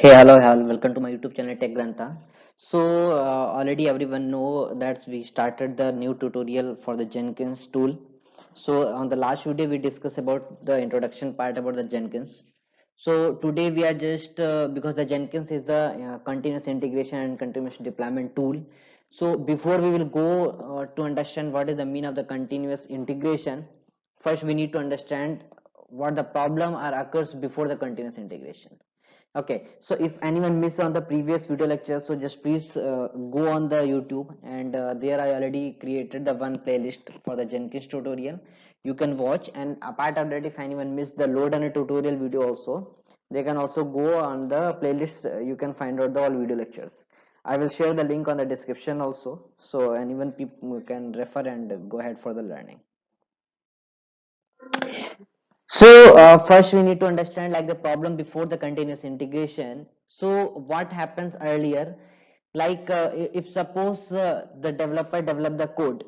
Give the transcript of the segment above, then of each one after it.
Hey, hello, welcome to my YouTube channel TechGrantha. Already everyone know that we started the new tutorial for the Jenkins tool. So, on the last video, we discussed about the introduction part about the Jenkins. So, today we are just because the Jenkins is the continuous integration and continuous deployment tool. So, before we will go to understand what is the mean of the continuous integration, first we need to understand what the problem or occurs before the continuous integration. Okay, so if anyone missed on the previous video lecture, so just please go on the YouTube, and there I already created the one playlist for the Jenkins tutorial. You can watch, and apart of that, if anyone missed the load and a tutorial video also, they can also go on the playlist. You can find out the all video lectures. I will share the link on the description also, so anyone people can refer and go ahead for the learning. First we need to understand like the problem before the continuous integration. So what happens earlier, like if suppose the developer develop the code.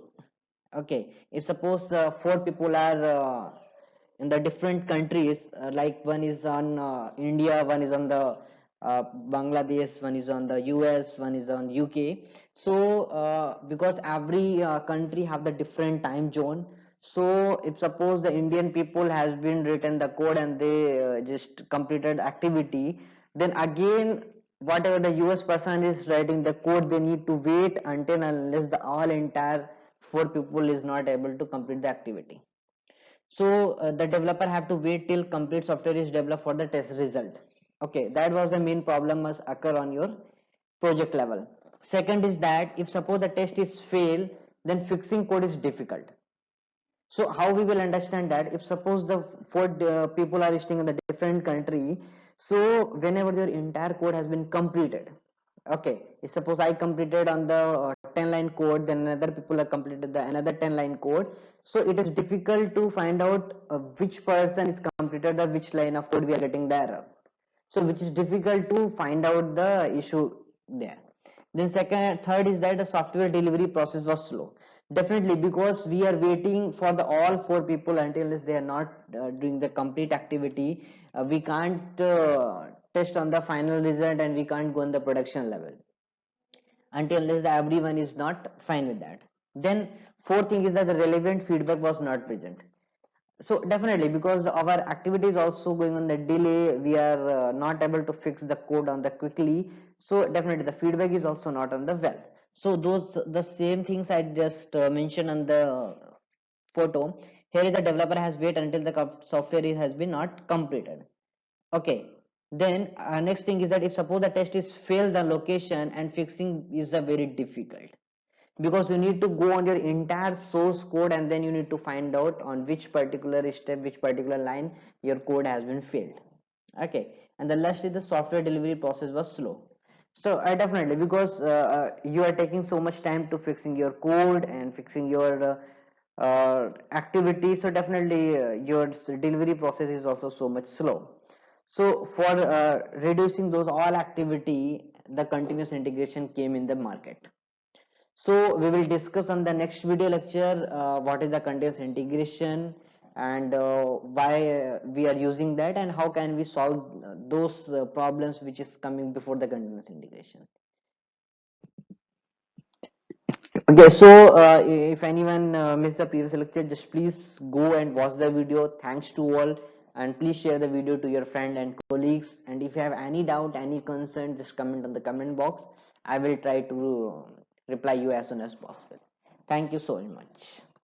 Okay, if suppose four people are in the different countries, like one is on India, one is on the Bangladesh, one is on the US, one is on UK. So because every country have the different time zone, so if suppose the Indian people has been written the code and they just completed activity, then again whatever the US person is writing the code, they need to wait until unless the all entire four people is not able to complete the activity. So the developer have to wait till complete software is developed for the test result. Okay, that was the main problem must occur on your project level. Second is that if suppose the test is fail, then fixing code is difficult. So how we will understand that if suppose the four people are staying in the different country, so whenever your entire code has been completed, okay, if suppose I completed on the 10 line code, then another people are completed the another 10 line code, so it is difficult to find out which person is completed or which line of code we are getting the error, so which is difficult to find out the issue there. Then second third is that the software delivery process was slow, definitely because we are waiting for the all four people until they are not doing the complete activity. We can't test on the final result, and we can't go on the production level until unless everyone is not fine with that. Then fourth thing is that the relevant feedback was not present. So definitely because our activity is also going on the delay, we are not able to fix the code on the quickly, so definitely the feedback is also not on the well. So those the same things I just mentioned on the photo. Here is the developer has wait until the software has been not completed. Okay, then next thing is that if suppose the test is failed the location, and fixing is a very difficult, because you need to go on your entire source code, and then you need to find out on which particular step, which particular line your code has been failed. Okay, and the last is the software delivery process was slow. So definitely because you are taking so much time to fixing your code and fixing your activity, so definitely your delivery process is also so much slow. So for reducing those all activity, the continuous integration came in the market. So we will discuss on the next video lecture what is the continuous integration, and why we are using that, and how can we solve those problems which is coming before the continuous integration. Okay, so if anyone missed the previous lecture, just please go and watch the video. Thanks to all, and please share the video to your friend and colleagues. And if you have any doubt, any concern, just comment on the comment box. I will try to reply you as soon as possible. Thank you so much.